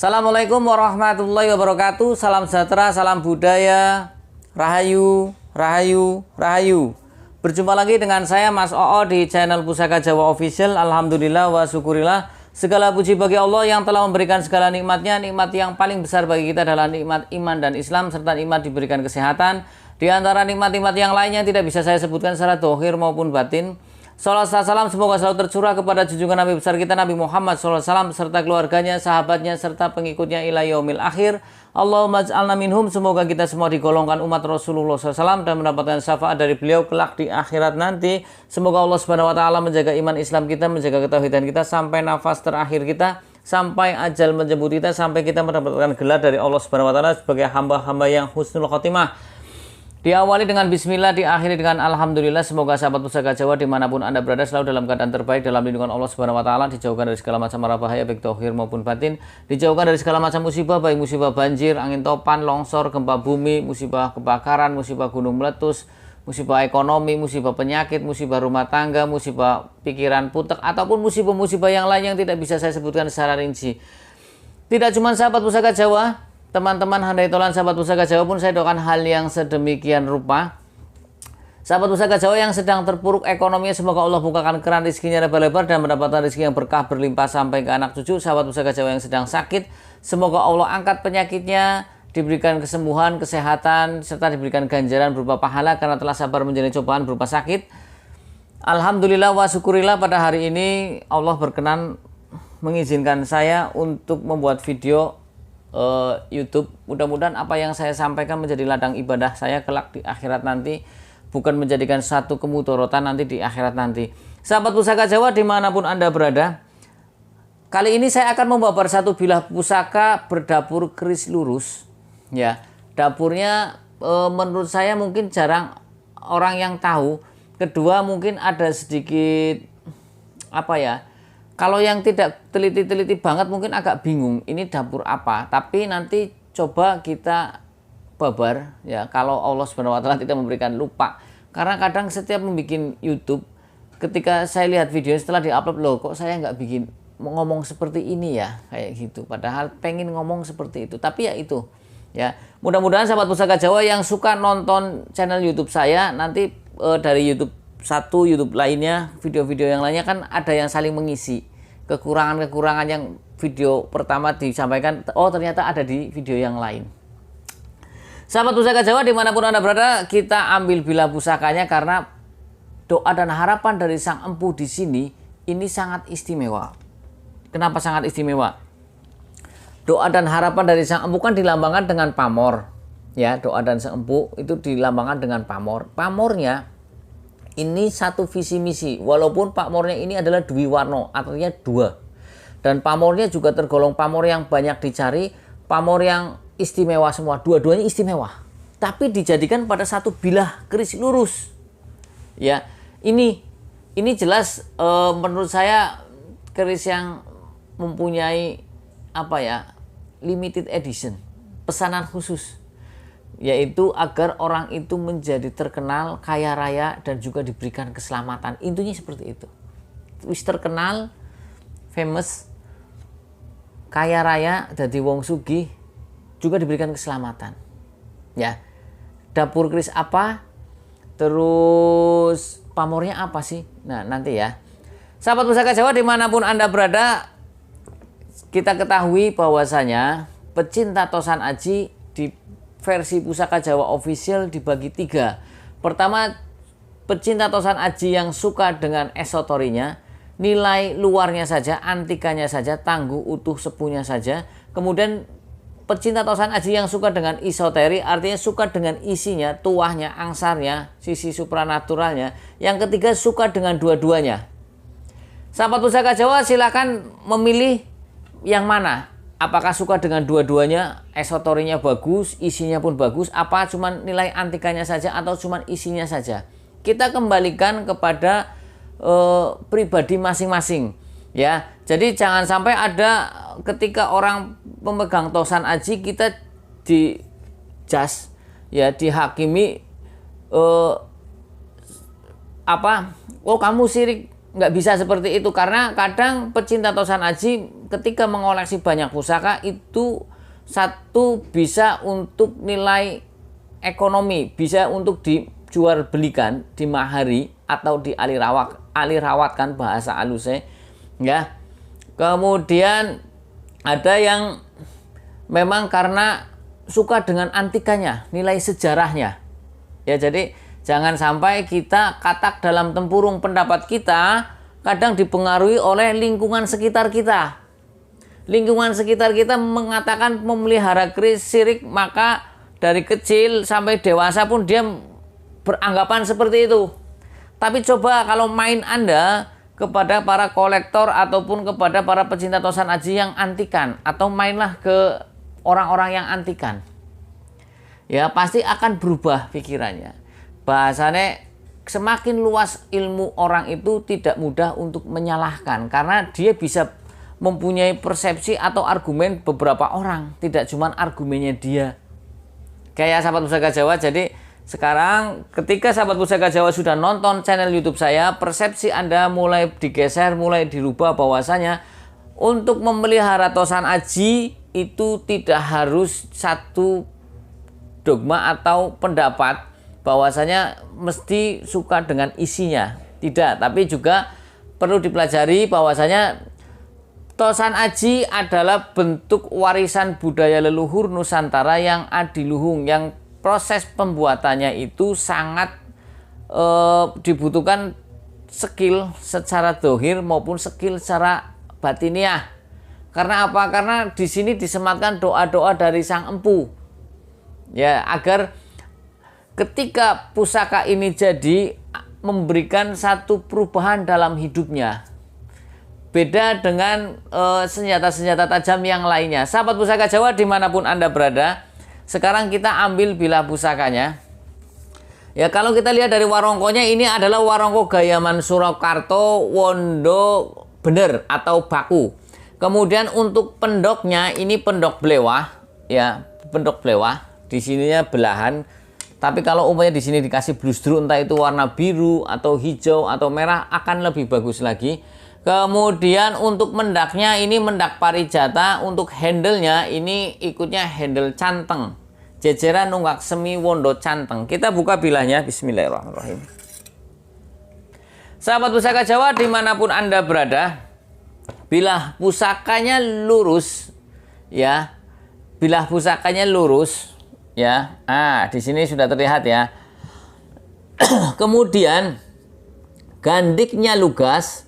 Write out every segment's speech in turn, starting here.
Assalamualaikum warahmatullahi wabarakatuh. Salam sejahtera, salam budaya, rahayu, rahayu, rahayu. Berjumpa lagi dengan saya Mas Oo di channel Pusaka Jawa Official. Alhamdulillah wa syukurillah. Segala puji bagi Allah yang telah memberikan segala nikmatnya. Nikmat yang paling besar bagi kita adalah nikmat iman dan Islam, serta nikmat diberikan kesehatan. Di antara nikmat-nikmat yang lainnya tidak bisa saya sebutkan secara dohir maupun batin. Salam semoga selalu tercurah kepada junjungan Nabi besar kita Nabi Muhammad SAW serta keluarganya, sahabatnya, serta pengikutnya ila yaumil akhir. Allahumma ij'alna minhum, semoga kita semua digolongkan umat Rasulullah SAW dan mendapatkan syafaat dari beliau kelak di akhirat nanti. Semoga Allah Subhanahu wa taala menjaga iman Islam kita, menjaga ketauhidan kita sampai nafas terakhir kita, sampai ajal menjemput kita, sampai kita mendapatkan gelar dari Allah Subhanahu wa taala sebagai hamba-hamba yang husnul khotimah. Diawali dengan bismillah, diakhiri dengan alhamdulillah. Semoga sahabat Pusaka Jawa dimanapun Anda berada selalu dalam keadaan terbaik, dalam lindungan Allah Subhanahu wa taala, dijauhkan dari segala macam mara bahaya baik dohir maupun batin, dijauhkan dari segala macam musibah baik musibah banjir, angin topan, longsor, gempa bumi, musibah kebakaran, musibah gunung meletus, musibah ekonomi, musibah penyakit, musibah rumah tangga, musibah pikiran putek, ataupun musibah-musibah yang lain yang tidak bisa saya sebutkan secara rinci. Tidak cuma sahabat Pusaka Jawa, teman-teman handai tolan sahabat Pusaka Jawa pun saya doakan hal yang sedemikian rupa. Sahabat Pusaka Jawa yang sedang terpuruk ekonominya, semoga Allah bukakan keran rezekinya lebar-lebar dan mendapatkan rezeki yang berkah berlimpah sampai ke anak cucu. Sahabat Pusaka Jawa yang sedang sakit, semoga Allah angkat penyakitnya, diberikan kesembuhan, kesehatan, serta diberikan ganjaran berupa pahala karena telah sabar menjalani cobaan berupa sakit. Alhamdulillah wa syukurillah, pada hari ini Allah berkenan mengizinkan saya untuk membuat video YouTube. Mudah-mudahan apa yang saya sampaikan menjadi ladang ibadah saya kelak di akhirat nanti, bukan menjadikan satu kemudorotan nanti di akhirat nanti. Sahabat Pusaka Jawa dimanapun Anda berada, kali ini saya akan membawa satu bilah pusaka berdapur keris lurus. Ya, dapurnya menurut saya mungkin jarang orang yang tahu. Kedua, mungkin ada sedikit kalau yang tidak teliti-teliti banget mungkin agak bingung ini dapur apa. Tapi nanti coba kita babar ya, kalau Allah Subhanahu wa taala tidak memberikan lupa. Karena kadang setiap membuat YouTube, ketika saya lihat video setelah diupload, loh kok saya nggak bikin ngomong seperti ini ya, kayak gitu. Padahal pengen ngomong seperti itu. Tapi ya itu ya. Mudah-mudahan sahabat Pusaka Jawa yang suka nonton channel YouTube saya nanti dari YouTube satu, YouTube lainnya, video-video yang lainnya kan ada yang saling mengisi kekurangan-kekurangan yang video pertama disampaikan, oh ternyata ada di video yang lain. Sahabat Pusaka Jawa dimanapun Anda berada, kita ambil bilah pusakanya karena doa dan harapan dari sang empu di sini ini sangat istimewa. Kenapa sangat istimewa? Doa dan harapan dari sang empu kan dilambangkan dengan pamor. Ya, doa dan sang empu itu dilambangkan dengan pamor. Pamornya ini satu visi misi, walaupun pamornya ini adalah dwi warno, artinya dua. Dan pamornya juga tergolong pamor yang banyak dicari, pamor yang istimewa semua, dua-duanya istimewa. Tapi dijadikan pada satu bilah keris lurus. Ya, ini jelas menurut saya keris yang mempunyai limited edition, pesanan khusus. Yaitu agar orang itu menjadi terkenal, kaya raya, dan juga diberikan keselamatan. Intinya seperti itu. Wis terkenal, famous, kaya raya, jadi wong sugih, juga diberikan keselamatan. Ya, dapur keris apa? Terus pamornya apa sih? Nah nanti ya. Sahabat Pusaka Jawa dimanapun Anda berada, kita ketahui bahwasanya pecinta tosan aji di versi Pusaka Jawa Official dibagi 3. Pertama, pecinta tosan aji yang suka dengan esoterinya, nilai luarnya saja, antikanya saja, tangguh, utuh, sepuhnya saja. Kemudian pecinta tosan aji yang suka dengan isoteri, artinya suka dengan isinya, tuahnya, angsarnya, sisi supranaturalnya. Yang ketiga, suka dengan dua-duanya. Sahabat Pusaka Jawa silakan memilih yang mana. Apakah suka dengan dua-duanya, esoterinya bagus, isinya pun bagus, apa cuman nilai antikanya saja atau cuman isinya saja. Kita kembalikan kepada pribadi masing-masing. Ya, jadi jangan sampai ada ketika orang pemegang tosan aji kita dijas, ya dihakimi oh kamu sirik nggak bisa seperti itu, karena kadang pecinta tosan aji ketika mengoleksi banyak pusaka itu satu bisa untuk nilai ekonomi, bisa untuk dijual belikan, dimahari atau dialirawatkan bahasa halusnya ya. Kemudian ada yang memang karena suka dengan antikannya, nilai sejarahnya ya. Jadi jangan sampai kita katak dalam tempurung pendapat kita kadang dipengaruhi oleh lingkungan sekitar kita. Lingkungan sekitar kita mengatakan memelihara keris syirik, maka dari kecil sampai dewasa pun dia beranggapan seperti itu. Tapi coba kalau main Anda kepada para kolektor ataupun kepada para pecinta tosan aji yang antikan, atau mainlah ke orang-orang yang antikan, ya pasti akan berubah pikirannya. Bahasanya semakin luas ilmu orang itu tidak mudah untuk menyalahkan, karena dia bisa mempunyai persepsi atau argumen beberapa orang, tidak cuma argumennya dia. Kayak sahabat Pusaka Jawa, jadi sekarang ketika sahabat Pusaka Jawa sudah nonton channel YouTube saya, persepsi Anda mulai digeser, mulai dirubah, bahwasanya untuk memelihara tosan aji itu tidak harus satu dogma atau pendapat bahwasanya mesti suka dengan isinya, tidak, tapi juga perlu dipelajari bahwasanya tosan aji adalah bentuk warisan budaya leluhur Nusantara yang adiluhung, yang proses pembuatannya itu sangat dibutuhkan skill secara dohir maupun skill secara batiniah. Karena apa? Karena di sini disematkan doa-doa dari sang empu ya, agar ketika pusaka ini jadi memberikan satu perubahan dalam hidupnya. Beda dengan senjata-senjata tajam yang lainnya. Sahabat Pusaka Jawa dimanapun Anda berada, sekarang kita ambil bilah pusakanya. Ya, kalau kita lihat dari warongkonya, ini adalah warongko Gayaman Surakarta Wondo Bener atau baku. Kemudian untuk pendoknya ini pendok blewah ya, pendok blewah. Di sininya belahan. Tapi kalau umpamanya di sini dikasih blusdru, entah itu warna biru atau hijau atau merah, akan lebih bagus lagi. Kemudian untuk mendaknya ini mendak parijata, untuk handle-nya ini ikutnya handle canteng. Jejeran nunggak semi wondo canteng. Kita buka bilahnya, bismillahirrahmanirrahim. Sahabat Pusaka Jawa dimanapun Anda berada, bilah pusakanya lurus ya. Bilah pusakanya lurus ya. Di sini sudah terlihat ya. Kemudian gandiknya lugas,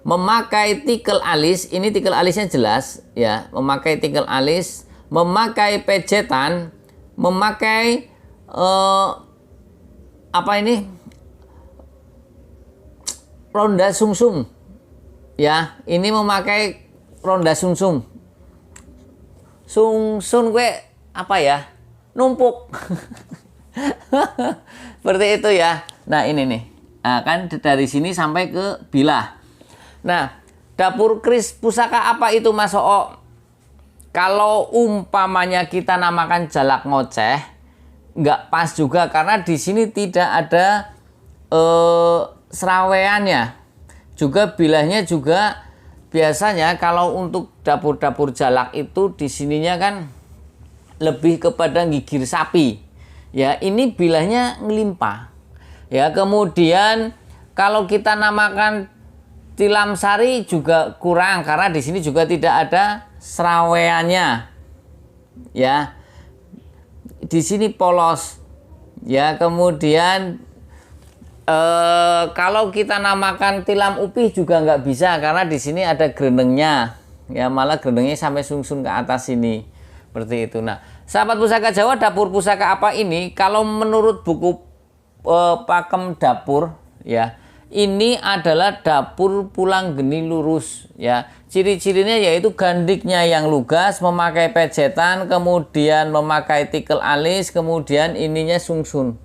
memakai tikel alis, ini tikel alisnya jelas ya, memakai tikel alis, memakai pejetan, memakai apa ini, ronda sungsum ya, ini memakai ronda sungsum. Sungsun gue apa ya, numpuk seperti itu ya. Nah ini nih, kan dari sini sampai ke bilah. Nah, dapur keris pusaka apa itu Mas Oo? Kalau umpamanya kita namakan jalak ngoceh, nggak pas juga, karena di sini tidak ada seraweannya. Juga bilahnya juga biasanya kalau untuk dapur-dapur jalak itu di sininya kan lebih kepada gigir sapi. Ya, ini bilahnya ngelimpah. Ya, kemudian kalau kita namakan tilam sari juga kurang, karena di sini juga tidak ada seraweannya. Ya. Di sini polos. Ya, kemudian kalau kita namakan tilam upih juga nggak bisa, karena di sini ada grenengnya. Ya, malah grenengnya sampai sungsun ke atas sini. Seperti itu. Nah, sahabat Pusaka Jawa, dapur pusaka apa ini? Kalau menurut buku pakem dapur ya, ini adalah dapur pulang geni lurus ya. Ciri-cirinya yaitu gandiknya yang lugas, memakai pejetan, kemudian memakai tikel alis, kemudian ininya sungsun.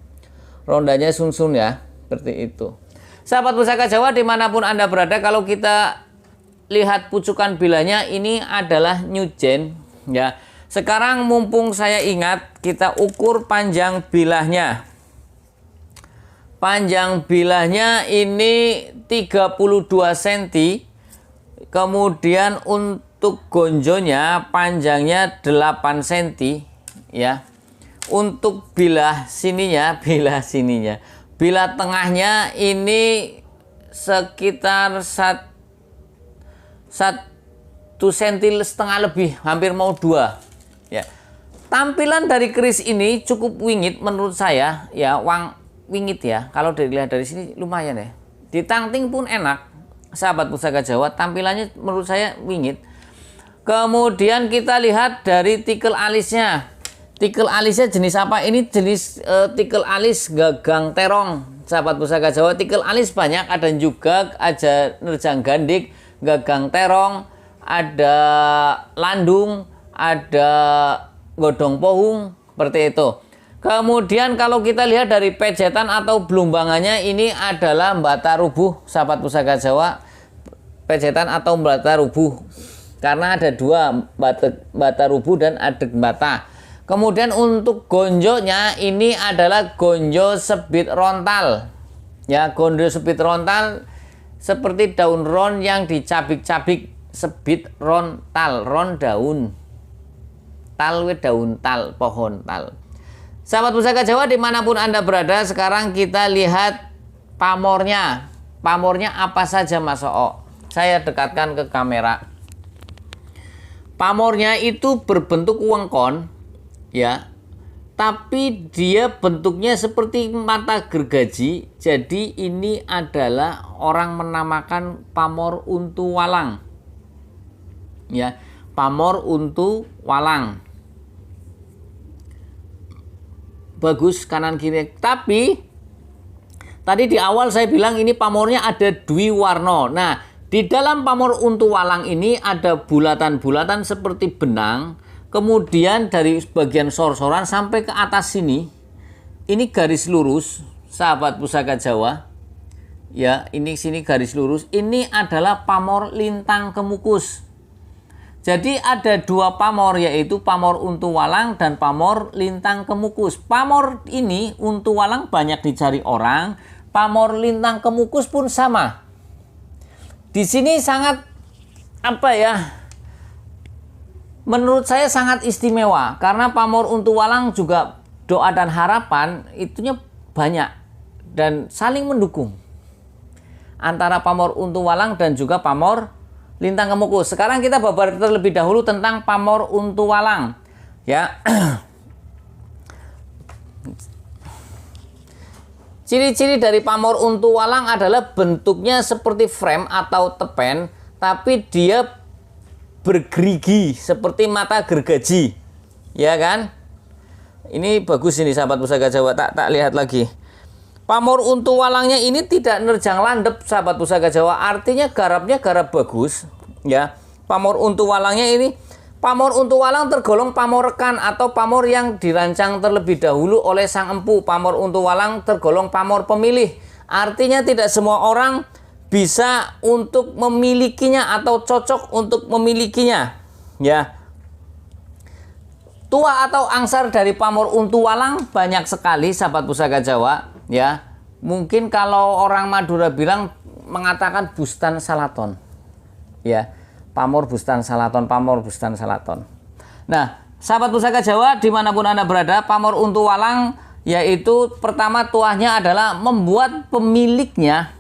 Rondanya sungsun ya. Seperti itu. Sahabat Pusaka Jawa dimanapun Anda berada, kalau kita lihat pucukan bilahnya, ini adalah nyujen ya. Sekarang mumpung saya ingat, kita ukur panjang bilahnya. Panjang bilahnya ini 32 cm. Kemudian untuk gonjonya panjangnya 8 cm ya. Untuk bilah sininya, bilah tengahnya ini sekitar 1,5 cm lebih, hampir mau 2 ya. Tampilan dari keris ini cukup wingit menurut saya ya, wingit ya. Kalau dilihat dari sini lumayan ya. Ditangting pun enak. Sahabat Pusaka Jawa, tampilannya menurut saya wingit. Kemudian kita lihat dari tikel alisnya. Tikel alisnya jenis apa? Ini jenis tikel alis gagang terong. Sahabat Pusaka Jawa, tikel alis banyak, ada juga aja nerjang gandik, gagang terong, ada landung, ada godong pohung, seperti itu. Kemudian kalau kita lihat dari pejetan atau belumbangannya, ini adalah bata rubuh, sahabat Pusaka Jawa. Pejetan atau bata rubuh, karena ada 2, bata rubuh dan adeg bata. Kemudian untuk gonjonya ini adalah gonjo sebit rontal. Ya, gonjo sebit rontal seperti daun ron yang dicabik-cabik, sebit rontal, ron daun. Tal we daun tal, pohon tal. Sahabat Pusaka Jawa dimanapun Anda berada, sekarang kita lihat pamornya. Pamornya apa saja Mas Oo? Saya dekatkan ke kamera. Pamornya itu berbentuk wengkon ya, tapi dia bentuknya seperti mata gergaji. Jadi ini adalah orang menamakan pamor untu walang ya, pamor untu walang. Bagus kanan kiri. Tapi tadi di awal saya bilang ini pamornya ada dwi warna. Nah, di dalam pamor untu walang ini ada bulatan-bulatan seperti benang. Kemudian dari bagian sor-soran sampai ke atas sini, ini garis lurus, sahabat Pusaka Jawa. Ya, ini sini garis lurus. Ini adalah pamor lintang kemukus. Jadi ada 2 pamor, yaitu pamor untu walang dan pamor lintang kemukus. Pamor ini untu walang banyak dicari orang, pamor lintang kemukus pun sama. Di sini sangat apa ya? Menurut saya sangat istimewa, karena pamor untu walang juga doa dan harapan itunya banyak dan saling mendukung antara pamor untu walang dan juga pamor lintang kemukus. Sekarang kita babar terlebih dahulu tentang pamor untu walang ya. Ciri-ciri dari pamor untu walang adalah bentuknya seperti frame atau tepen, tapi dia bergerigi seperti mata gergaji, ya kan? Ini bagus ini sahabat Pusaka Jawa. Tak lihat lagi. Pamor untu walangnya ini tidak nerjang landep, sahabat Pusaka Jawa. Artinya garapnya garap bagus, ya. Pamor untu walangnya ini, pamor untu walang tergolong pamor rekan atau pamor yang dirancang terlebih dahulu oleh sang empu. Pamor untu walang tergolong pamor pemilih. Artinya tidak semua orang bisa untuk memilikinya atau cocok untuk memilikinya, ya. Tua atau angsar dari pamor untu walang banyak sekali, sahabat Pusaka Jawa, ya. Mungkin kalau orang Madura bilang mengatakan bustan salaton, ya. Pamor bustan salaton, pamor bustan salaton. Nah, sahabat Pusaka Jawa dimanapun Anda berada, pamor untu walang yaitu pertama tuahnya adalah membuat pemiliknya.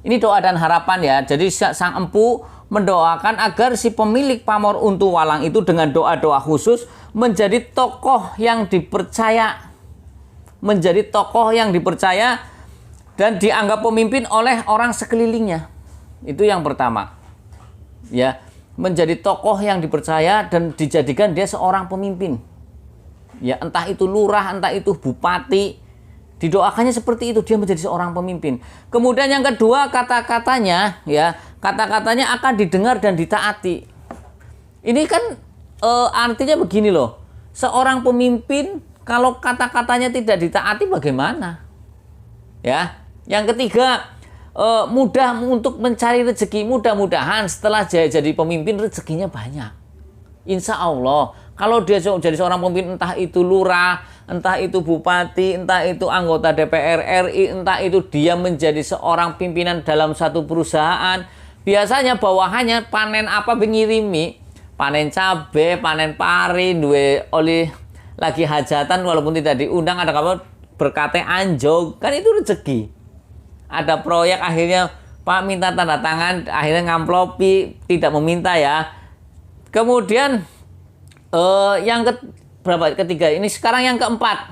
Ini doa dan harapan ya. Jadi sang empu mendoakan agar si pemilik pamor untu walang itu dengan doa-doa khusus menjadi tokoh yang dipercaya. Menjadi tokoh yang dipercaya dan dianggap pemimpin oleh orang sekelilingnya. Itu yang pertama. Ya, menjadi tokoh yang dipercaya dan dijadikan dia seorang pemimpin. Ya, entah itu lurah, entah itu bupati. Didoakannya seperti itu, dia menjadi seorang pemimpin. Kemudian yang kedua, kata-katanya ya, kata-katanya akan didengar dan ditaati. Ini kan artinya begini loh. Seorang pemimpin kalau kata-katanya tidak ditaati bagaimana? Ya. Yang ketiga, mudah untuk mencari rezeki. Mudah-mudahan setelah jadi pemimpin rezekinya banyak. Insya Allah, kalau dia jadi seorang pemimpin, entah itu lurah, entah itu bupati, entah itu anggota DPR RI, entah itu dia menjadi seorang pimpinan dalam satu perusahaan. Biasanya bawahannya panen apa ngirimi, panen cabe, panen pari, duwe oleh lagi hajatan walaupun tidak diundang, ada kabar berkate anjog, kan itu rezeki. Ada proyek akhirnya Pak minta tanda tangan, akhirnya ngamplopi, tidak meminta ya. Kemudian yang ketiga ini, sekarang yang keempat.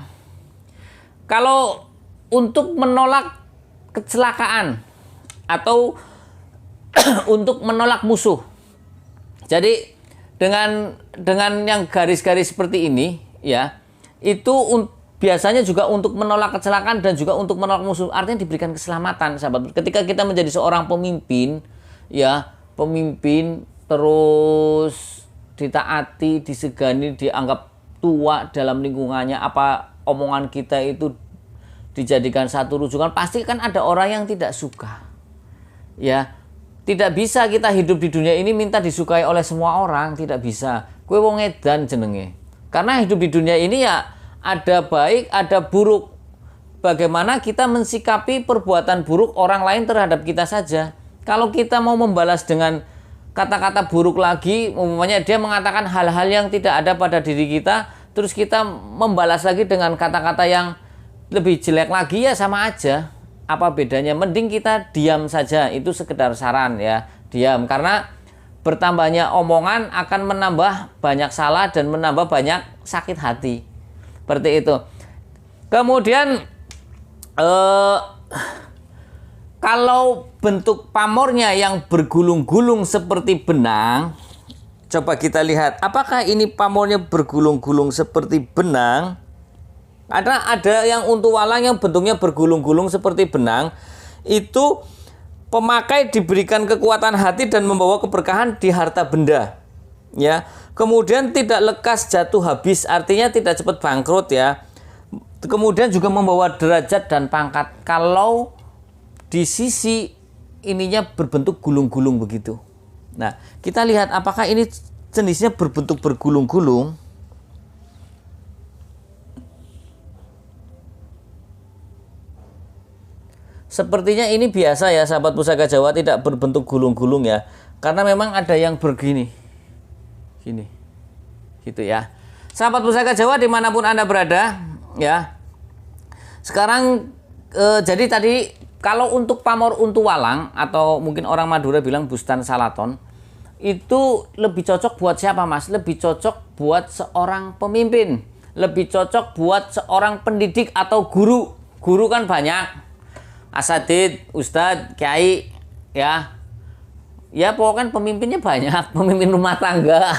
Kalau untuk menolak kecelakaan atau untuk menolak musuh. Jadi dengan yang garis-garis seperti ini ya, itu biasanya juga untuk menolak kecelakaan dan juga untuk menolak musuh. Artinya diberikan keselamatan, sahabat. Ketika kita menjadi seorang pemimpin, ya, pemimpin terus ditaati, disegani, dianggap tua dalam lingkungannya, apa omongan kita itu dijadikan satu rujukan, pasti kan ada orang yang tidak suka. Ya, tidak bisa kita hidup di dunia ini minta disukai oleh semua orang, tidak bisa. Kue wong edan jenenge. Karena hidup di dunia ini ya ada baik, ada buruk. Bagaimana kita mensikapi perbuatan buruk orang lain terhadap kita saja. Kalau kita mau membalas dengan kata-kata buruk lagi, umumnya dia mengatakan hal-hal yang tidak ada pada diri kita, terus kita membalas lagi dengan kata-kata yang lebih jelek lagi, ya sama aja. Apa bedanya? Mending kita diam saja, itu sekedar saran ya, diam. Karena bertambahnya omongan akan menambah banyak salah dan menambah banyak sakit hati. Seperti itu. Kemudian kalau bentuk pamornya yang bergulung-gulung seperti benang, coba kita lihat apakah ini pamornya bergulung-gulung seperti benang. Ada yang untu walang yang bentuknya bergulung-gulung seperti benang. Itu pemakai diberikan kekuatan hati dan membawa keberkahan di harta benda. Ya. Kemudian tidak lekas jatuh habis, artinya tidak cepat bangkrut ya. Kemudian juga membawa derajat dan pangkat. Kalau di sisi ininya berbentuk gulung-gulung begitu. Nah, kita lihat apakah ini jenisnya berbentuk bergulung-gulung. Sepertinya ini biasa ya, sahabat Pusaka Jawa, tidak berbentuk gulung-gulung ya. Karena memang ada yang begini. Gini. Gitu ya. Sahabat Pusaka Jawa dimanapun Anda berada ya. Sekarang jadi tadi kalau untuk pamor untu walang atau mungkin orang Madura bilang bustan salaton, itu lebih cocok buat siapa Mas? Lebih cocok buat seorang pemimpin, lebih cocok buat seorang pendidik atau guru. Guru kan banyak, asatid, ustadz, kiai ya. Ya pokoknya pemimpinnya banyak, pemimpin rumah tangga,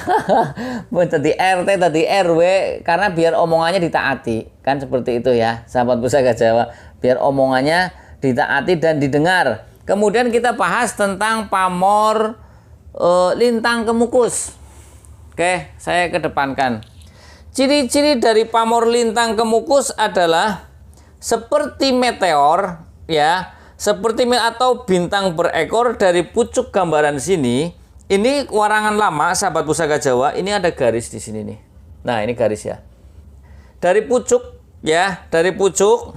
tadi RT, tadi RW, karena biar omongannya ditaati, kan seperti itu ya, sahabat Pusaka Jawa, biar omongannya ditaati dan didengar. Kemudian kita bahas tentang pamor lintang kemukus. Oke, saya kedepankan. Ciri-ciri dari pamor lintang kemukus adalah seperti meteor, ya. Seperti atau bintang berekor. Dari pucuk gambaran sini, ini warangan lama sahabat Pusaka Jawa, ini ada garis di sini nih. Nah, ini garis ya. Dari pucuk ya, dari pucuk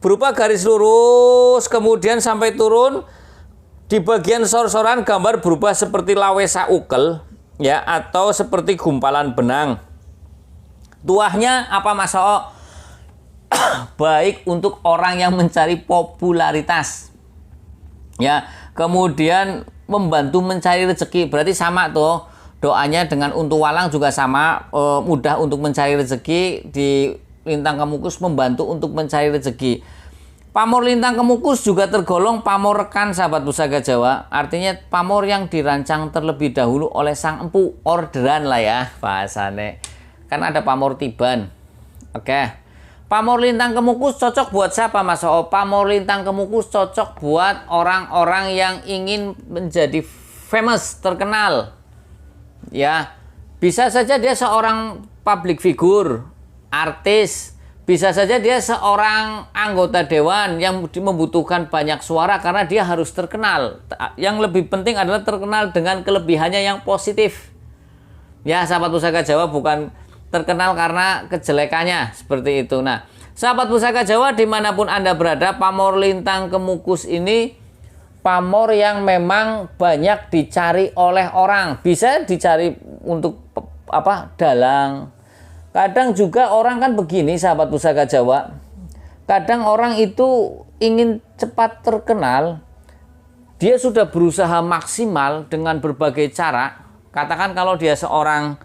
berupa garis lurus kemudian sampai turun di bagian sor-soran gambar berubah seperti lawesa ukel ya, atau seperti gumpalan benang. Tuahnya apa Mas Oo? Baik untuk orang yang mencari popularitas ya, kemudian membantu mencari rezeki. Berarti sama tuh doanya dengan untu walang juga sama, mudah untuk mencari rezeki. Di lintang kemukus membantu untuk mencari rezeki. Pamor lintang kemukus juga tergolong pamor rekan sahabat Pusaka Jawa, artinya pamor yang dirancang terlebih dahulu oleh sang empu, orderan lah ya bahasane. Kan ada pamor tiban. Oke. Pamor lintang kemukus cocok buat siapa Mas Oo? Pamor lintang kemukus cocok buat orang-orang yang ingin menjadi famous, terkenal. Ya, bisa saja dia seorang public figure, artis. Bisa saja dia seorang anggota dewan yang membutuhkan banyak suara karena dia harus terkenal. Yang lebih penting adalah terkenal dengan kelebihannya yang positif. Ya, sahabat Pusaka Jawa, bukan terkenal karena kejelekannya, seperti itu. Nah, sahabat Pusaka Jawa dimanapun Anda berada, pamor lintang kemukus ini pamor yang memang banyak dicari oleh orang. Bisa dicari untuk dalang. Kadang juga orang kan begini, sahabat Pusaka Jawa. Kadang orang itu ingin cepat terkenal, dia sudah berusaha maksimal dengan berbagai cara. Katakan kalau dia seorang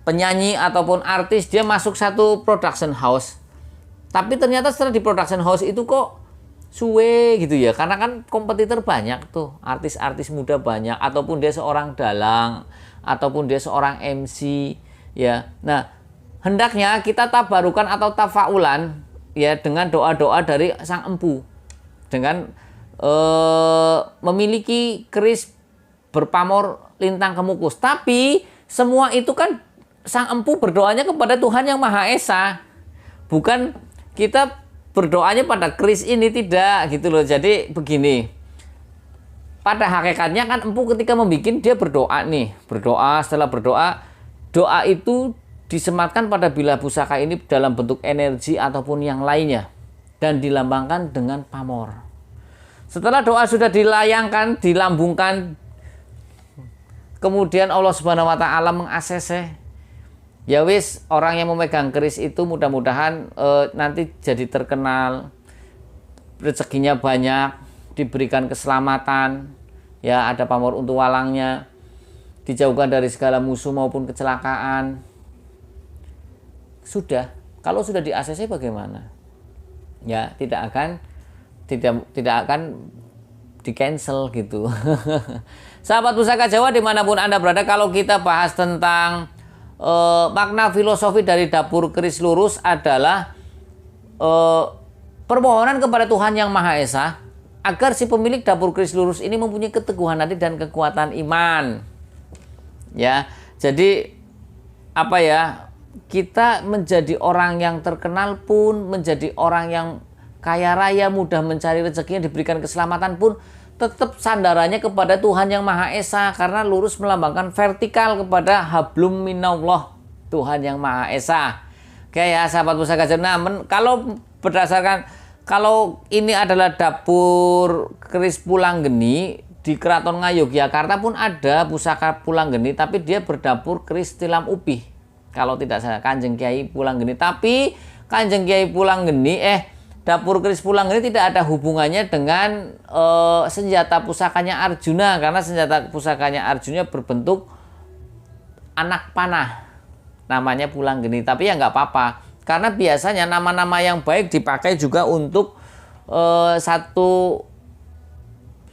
penyanyi ataupun artis, dia masuk satu production house. Tapi ternyata setelah di production house itu kok suwe gitu ya. Karena kan kompetitor banyak tuh, artis-artis muda banyak, ataupun dia seorang dalang, ataupun dia seorang MC ya. Nah, hendaknya kita tabarukan atau tafaulan ya dengan doa-doa dari sang empu, dengan memiliki keris berpamor lintang kemukus. Tapi semua itu kan sang empu berdoanya kepada Tuhan Yang Maha Esa, bukan kita berdoanya pada keris ini, tidak gitu loh. Jadi begini, pada hakikatnya kan empu ketika membuat, dia berdoa nih, setelah berdoa, doa itu disematkan pada bilah pusaka ini dalam bentuk energi ataupun yang lainnya, dan dilambangkan dengan pamor. Setelah doa sudah dilayangkan, dilambungkan, kemudian Allah Subhanahu wa Ta'ala meng-ACC. Ya wis, orang yang memegang keris itu mudah-mudahan nanti jadi terkenal, rezekinya banyak, diberikan keselamatan, ya ada pamor untuk walangnya, dijauhkan dari segala musuh maupun kecelakaan. Sudah, kalau sudah di-ACC bagaimana? Ya tidak akan di cancel gitu. Sahabat Pusaka Jawa dimanapun Anda berada, kalau kita bahas tentang makna filosofi dari dapur keris lurus adalah permohonan kepada Tuhan Yang Maha Esa agar si pemilik dapur keris lurus ini mempunyai keteguhan hati dan kekuatan iman. Ya, jadi kita menjadi orang yang terkenal pun, menjadi orang yang kaya raya, mudah mencari rezekinya, diberikan keselamatan pun, tetap sandarannya kepada Tuhan Yang Maha Esa, karena lurus melambangkan vertikal kepada hablum minallah, Tuhan Yang Maha Esa. Oke ya, sahabat Pusaka Jawa. Nah, kalau berdasarkan, kalau ini adalah dapur keris Pulanggeni di Keraton Ngayogyakarta pun ada pusaka Pulanggeni, tapi dia berdapur keris tilam upih. Kalau tidak salah Kanjeng Kiai Pulanggeni, tapi Kanjeng Kiai Pulanggeni dapur keris Pulanggeni tidak ada hubungannya dengan senjata pusakanya Arjuna, karena senjata pusakanya Arjuna berbentuk anak panah, namanya Pulanggeni. Tapi ya nggak apa-apa, karena biasanya nama-nama yang baik dipakai juga untuk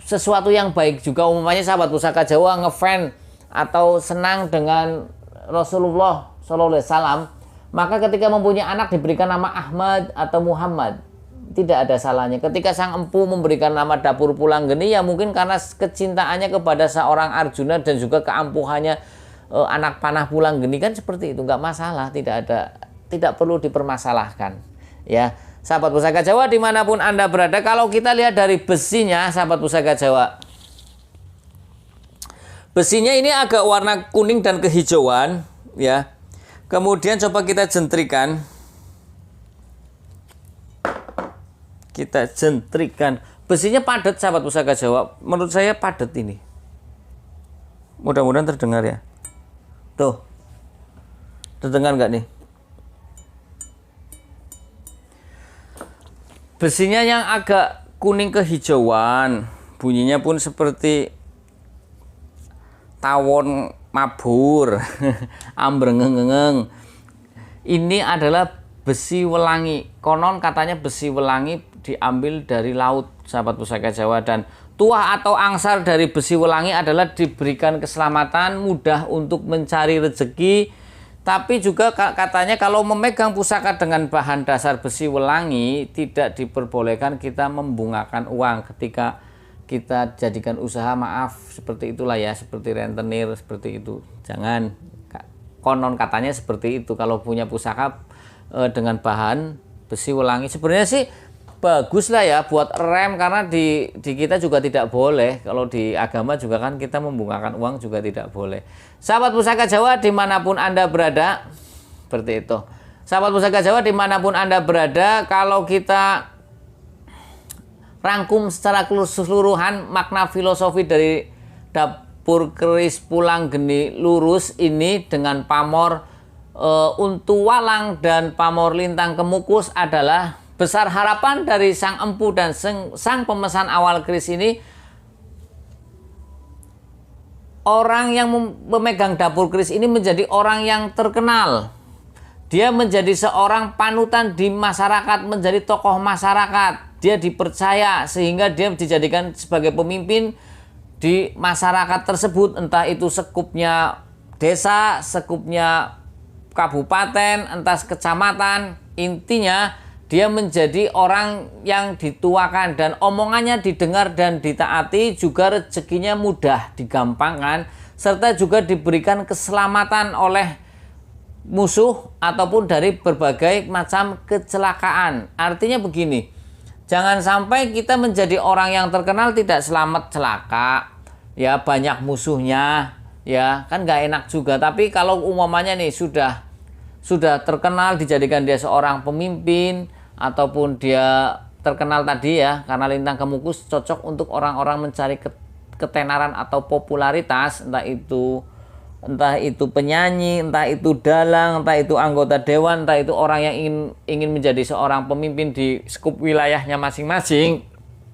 sesuatu yang baik juga. Umumnya sahabat Pusaka Jawa ngefans atau senang dengan Rasulullah SAW, maka ketika mempunyai anak diberikan nama Ahmad atau Muhammad, tidak ada salahnya. Ketika sang empu memberikan nama dapur Pulanggeni, ya mungkin karena kecintaannya kepada seorang Arjuna dan juga keampuhannya anak panah Pulanggeni, kan seperti itu, nggak masalah, tidak perlu dipermasalahkan. Ya, sahabat Pusaka Jawa dimanapun Anda berada, kalau kita lihat dari besinya, sahabat Pusaka Jawa, besinya ini agak warna kuning dan kehijauan, ya. Kemudian coba kita jentrikan. Besinya padat, sahabat Pusaka Jawa. Menurut saya padat ini. Mudah-mudahan terdengar ya. Tuh. Terdengar nggak nih? Besinya yang agak kuning kehijauan. Bunyinya pun seperti tawon mabur. Ambrengengeng. Ini adalah besi welangi. Konon katanya besi welangi diambil dari laut, sahabat Pusaka Jawa, dan tuah atau angsar dari besi welangi adalah diberikan keselamatan, mudah untuk mencari rezeki. Tapi juga katanya kalau memegang pusaka dengan bahan dasar besi welangi, tidak diperbolehkan kita membungakan uang ketika kita jadikan usaha, maaf, seperti itulah ya, seperti rentenir, seperti itu. Jangan, konon katanya seperti itu. Kalau punya pusaka dengan bahan besi welangi, sebenarnya sih bagus lah ya buat rem, karena di kita juga tidak boleh. Kalau di agama juga kan kita membungakan uang juga tidak boleh. Sahabat Pusaka Jawa dimanapun Anda berada, Seperti itu. Sahabat Pusaka Jawa dimanapun Anda berada, kalau kita rangkum secara keseluruhan makna filosofi dari dapur keris pulang geni lurus ini dengan pamor untu walang dan pamor lintang kemukus adalah besar harapan dari sang empu dan sang pemesan awal keris ini. Orang yang memegang dapur keris ini menjadi orang yang terkenal. Dia menjadi seorang panutan di masyarakat, menjadi tokoh masyarakat. Dia dipercaya sehingga dia dijadikan sebagai pemimpin di masyarakat tersebut. Entah itu sekupnya desa, sekupnya kabupaten, entah kecamatan. Intinya dia menjadi orang yang dituakan dan omongannya didengar dan ditaati, juga rezekinya mudah digampangkan, serta juga diberikan keselamatan oleh musuh ataupun dari berbagai macam kecelakaan. Artinya begini, jangan sampai kita menjadi orang yang terkenal tidak selamat celaka, ya banyak musuhnya, ya kan nggak enak juga. Tapi kalau umpamanya nih sudah terkenal, dijadikan dia seorang pemimpin ataupun dia terkenal tadi ya, karena lintang kemukus cocok untuk orang-orang mencari ketenaran atau popularitas, entah itu penyanyi, entah itu dalang, entah itu anggota dewan, entah itu orang yang ingin menjadi seorang pemimpin di skup wilayahnya masing-masing,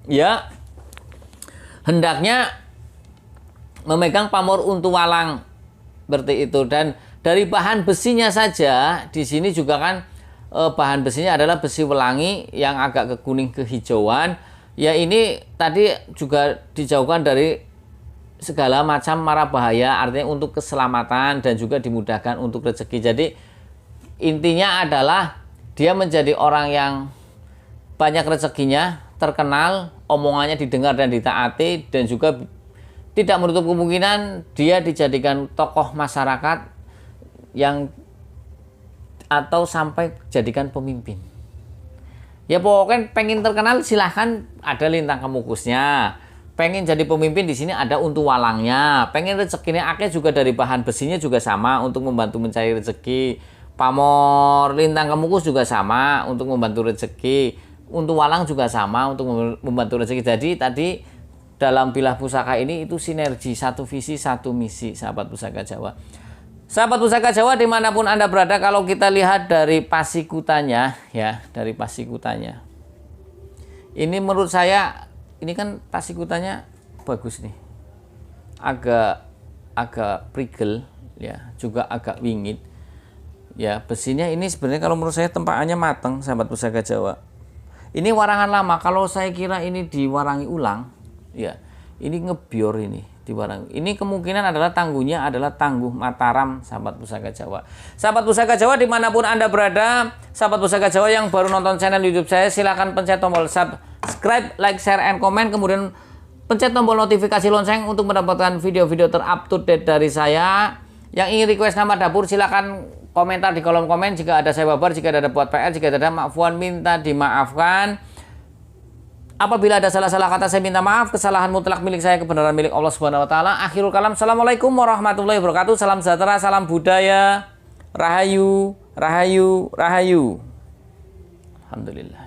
ya hendaknya memegang pamor untu walang seperti itu. Dan dari bahan besinya saja di sini juga kan bahan besinya adalah besi welangi yang agak kekuning kehijauan. Ya ini tadi juga dijauhkan dari segala macam mara bahaya, artinya untuk keselamatan dan juga dimudahkan untuk rezeki. Jadi intinya adalah dia menjadi orang yang banyak rezekinya, terkenal, omongannya didengar dan ditaati, dan juga tidak menutup kemungkinan dia dijadikan tokoh masyarakat yang atau sampai jadikan pemimpin. Ya pokoknya pengen terkenal silahkan, ada lintang kemukusnya. Pengen jadi pemimpin di sini ada untu walangnya. Pengen rezekinya akeh juga dari bahan besinya juga sama untuk membantu mencari rezeki. Pamor lintang kemukus juga sama untuk membantu rezeki. Untu walang juga sama untuk membantu rezeki. Jadi tadi dalam bilah pusaka ini itu sinergi, satu visi satu misi, sahabat Pusaka Jawa. Sahabat Pusaka Jawa dimanapun Anda berada, kalau kita lihat dari pasikutannya ya, dari pasikutannya ini menurut saya ini kan pasikutannya bagus nih, agak prigel ya, juga agak wingit ya. Besinya ini sebenarnya kalau menurut saya tempaannya mateng, sahabat Pusaka Jawa. Ini warangan lama, kalau saya kira ini diwarangi ulang ya, ini ngebior ini diwarang. Ini kemungkinan adalah tangguhnya adalah tangguh Mataram, sahabat Pusaka Jawa. Sahabat Pusaka Jawa dimanapun Anda berada, sahabat Pusaka Jawa yang baru nonton channel YouTube saya, silahkan pencet tombol subscribe, like, share, and comment, kemudian pencet tombol notifikasi lonceng untuk mendapatkan video-video terupdate dari saya. Yang ingin request nama dapur silahkan komentar di kolom komen. Jika ada saya babar, jika ada buat PR, jika ada maafwan minta dimaafkan. Apabila ada salah-salah kata saya minta maaf. Kesalahan mutlak milik saya, kebenaran milik Allah Subhanahu wa taala. Akhirul kalam. Assalamualaikum warahmatullahi wabarakatuh. Salam sejahtera, salam budaya. Rahayu, rahayu, rahayu. Alhamdulillah.